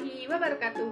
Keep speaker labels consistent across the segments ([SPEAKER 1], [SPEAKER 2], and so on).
[SPEAKER 1] warahmatullahi wabarakatuh.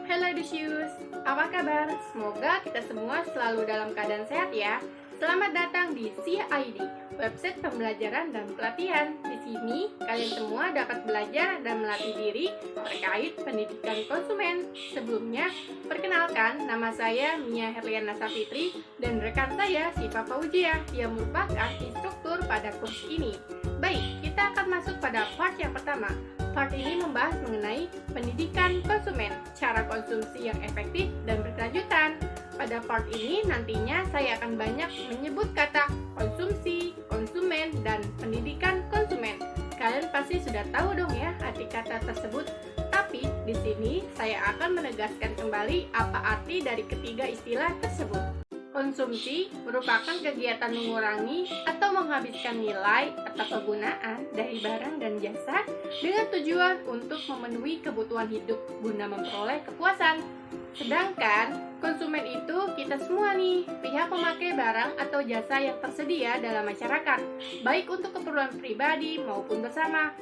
[SPEAKER 1] Hello Edusius, apa kabar? Semoga kita semua selalu dalam keadaan sehat ya. Selamat datang di CID, website pembelajaran dan pelatihan. Di sini kalian semua dapat belajar dan melatih diri terkait pendidikan konsumen. Sebelumnya, perkenalkan nama saya Mia Herliana Safitri dan rekan saya Siva Fauzia yang merupakan instruktur pada kurs ini. Baik, kita akan masuk pada part yang pertama. Part ini membahas mengenai pendidikan konsumen, cara konsumsi yang efektif dan berkelanjutan. Pada part ini nantinya saya akan banyak menyebut kata konsumsi, konsumen, dan pendidikan konsumen. Kalian pasti sudah tahu dong ya arti kata tersebut. Tapi di sini saya akan menegaskan kembali apa arti dari ketiga istilah tersebut. Konsumsi merupakan kegiatan mengurangi atau menghabiskan nilai atau kegunaan dari barang dan jasa dengan tujuan untuk memenuhi kebutuhan hidup guna memperoleh kepuasan. Sedangkan konsumen itu kita semua nih, pihak pemakai barang atau jasa yang tersedia dalam masyarakat, baik untuk keperluan pribadi maupun bersama.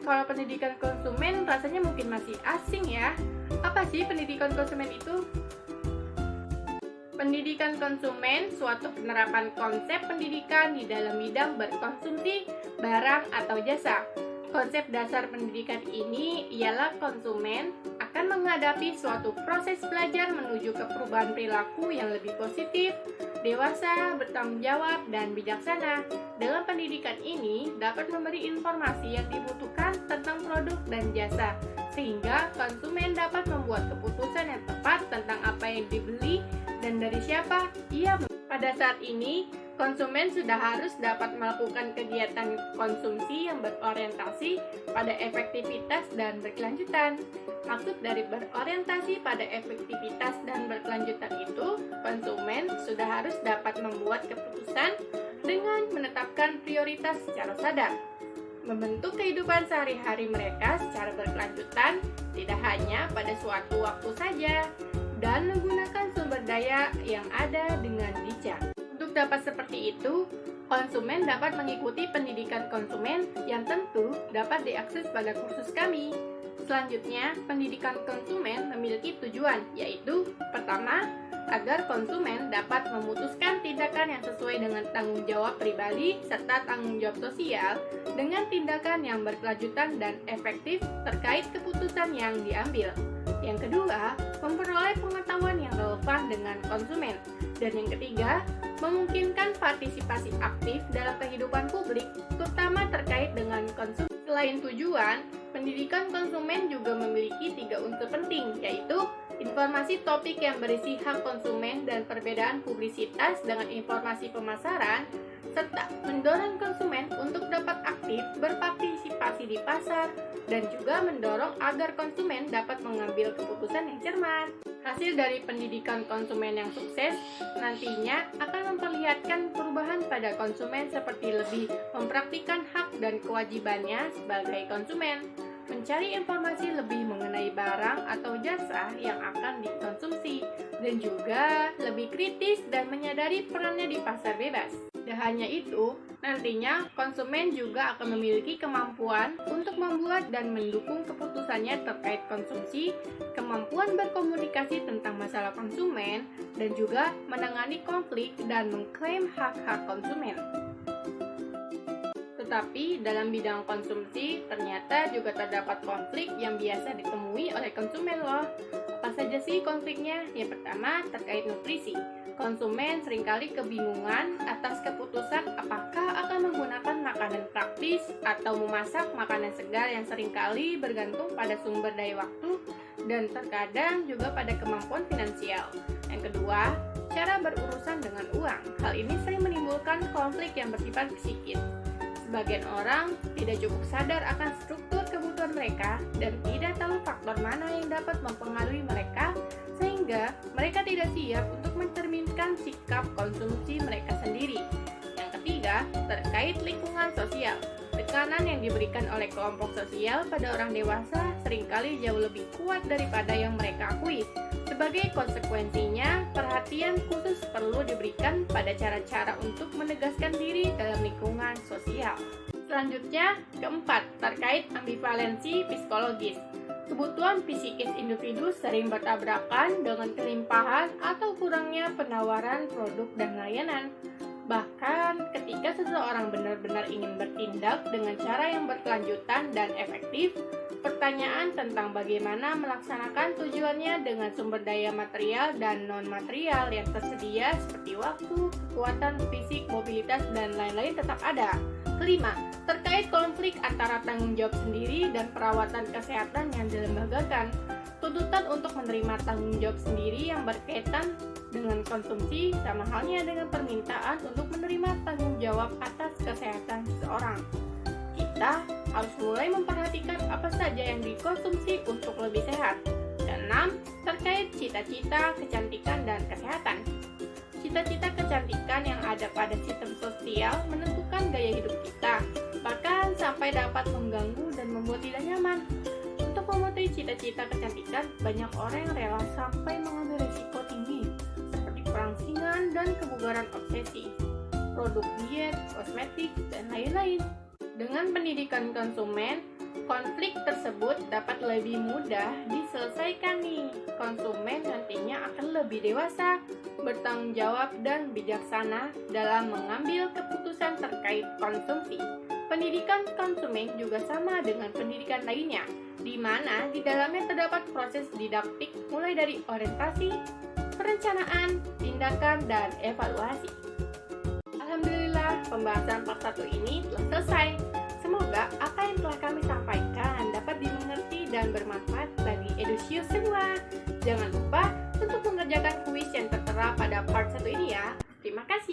[SPEAKER 1] Kalau pendidikan konsumen rasanya mungkin masih asing ya. Apa sih pendidikan konsumen itu? Pendidikan konsumen suatu penerapan konsep pendidikan di dalam bidang berkonsumsi barang atau jasa. Konsep dasar pendidikan ini ialah konsumen akan menghadapi suatu proses belajar menuju ke perubahan perilaku yang lebih positif, dewasa, bertanggung jawab, dan bijaksana. Dalam pendidikan ini dapat memberi informasi yang dibutuhkan tentang produk dan jasa, sehingga konsumen dapat membuat keputusan yang tepat tentang apa yang dibeli dan dari siapa ia membeli. Pada saat ini, konsumen sudah harus dapat melakukan kegiatan konsumsi yang berorientasi pada efektivitas dan berkelanjutan. Maksud dari berorientasi pada efektivitas dan berkelanjutan itu, konsumen sudah harus dapat membuat keputusan dengan menetapkan prioritas secara sadar, membentuk kehidupan sehari-hari mereka secara berkelanjutan, tidak hanya pada suatu waktu saja, dan menggunakan sumber daya yang ada dengan bijak. Untuk dapat seperti itu, konsumen dapat mengikuti pendidikan konsumen yang tentu dapat diakses pada kursus kami. Selanjutnya, pendidikan konsumen memiliki tujuan, yaitu pertama, agar konsumen dapat memutuskan tindakan yang sesuai dengan tanggung jawab pribadi serta tanggung jawab sosial dengan tindakan yang berkelanjutan dan efektif terkait keputusan yang diambil. Yang kedua, memperoleh pengetahuan yang relevan dengan konsumen. Dan yang ketiga, memungkinkan partisipasi aktif dalam kehidupan publik, terutama terkait dengan konsumsi. Selain tujuan, pendidikan konsumen juga memiliki 3 unsur penting, yaitu informasi topik yang berisi hak konsumen dan perbedaan publisitas dengan informasi pemasaran, serta mendorong konsumen untuk dapat aktif berpartisipasi di pasar, dan juga mendorong agar konsumen dapat mengambil keputusan yang cermat. Hasil dari pendidikan konsumen yang sukses nantinya akan memperlihatkan perubahan pada konsumen seperti lebih mempraktikkan hak dan kewajibannya sebagai konsumen, mencari informasi lebih mengenai barang atau jasa yang akan dikonsumsi, dan juga lebih kritis dan menyadari perannya di pasar bebas. Tidak hanya itu, nantinya konsumen juga akan memiliki kemampuan untuk membuat dan mendukung keputusannya terkait konsumsi, kemampuan berkomunikasi tentang masalah konsumen, dan juga menangani konflik dan mengklaim hak-hak konsumen. Tetapi dalam bidang konsumsi ternyata juga terdapat konflik yang biasa ditemui oleh konsumen loh. Apa saja sih konfliknya? Yang pertama terkait nutrisi. Konsumen seringkali kebingungan atas keputusan apakah akan menggunakan makanan praktis atau memasak makanan segar yang seringkali bergantung pada sumber daya waktu dan terkadang juga pada kemampuan finansial. Yang kedua, cara berurusan dengan uang. Hal ini sering menimbulkan konflik yang bersifat psikis. Sebagian orang tidak cukup sadar akan struktur kebutuhan mereka dan tidak tahu faktor mana yang dapat mempengaruhi mereka sehingga mereka tidak siap untuk mencerminkan sikap konsumsi mereka sendiri. Yang ketiga, terkait lingkungan sosial. Tekanan yang diberikan oleh kelompok sosial pada orang dewasa seringkali jauh lebih kuat daripada yang mereka akui. Sebagai konsekuensinya, perhatian khusus perlu diberikan pada cara-cara untuk menegaskan diri dalam lingkungan sosial. Selanjutnya, keempat, terkait ambivalensi psikologis. Kebutuhan psikis individu sering bertabrakan dengan kelimpahan atau kurangnya penawaran produk dan layanan. Bahkan ketika seseorang benar-benar ingin bertindak dengan cara yang berkelanjutan dan efektif, pertanyaan tentang bagaimana melaksanakan tujuannya dengan sumber daya material dan non-material yang tersedia seperti waktu, kekuatan fisik, mobilitas, dan lain-lain tetap ada. Kelima, terkait konflik antara tanggung jawab sendiri dan perawatan kesehatan yang dilembagakan. Tuntutan untuk menerima tanggung jawab sendiri yang berkaitan dengan konsumsi sama halnya dengan permintaan untuk menerima tanggung jawab atas kesehatan seseorang. Kita harus mulai memperhatikan apa saja yang dikonsumsi untuk lebih sehat. Keenam, terkait cita-cita, kecantikan, dan kesehatan. Cita-cita kecantikan yang ada pada sistem sosial menentukan gaya hidup kita, bahkan sampai dapat mengganggu dan membuat tidak nyaman. Untuk memenuhi cita-cita kecantikan, banyak orang yang rela sampai mengambil risiko tinggi, seperti perangsingan dan kebugaran obsesi, produk diet, kosmetik, dan lain-lain. Dengan pendidikan konsumen, konflik tersebut dapat lebih mudah diselesaikan nih. Konsumen nantinya akan lebih dewasa, bertanggung jawab, dan bijaksana dalam mengambil keputusan terkait konsumsi. Pendidikan konsumen juga sama dengan pendidikan lainnya, di mana di dalamnya terdapat proses didaktik mulai dari orientasi, perencanaan, tindakan, dan evaluasi. Alhamdulillah, pembahasan part 1 ini telah selesai. Semoga apa yang telah kami sampaikan dapat dimengerti dan bermanfaat bagi Edusius semua. Jangan lupa untuk mengerjakan kuis yang tertera pada part 1 ini ya. Terima kasih.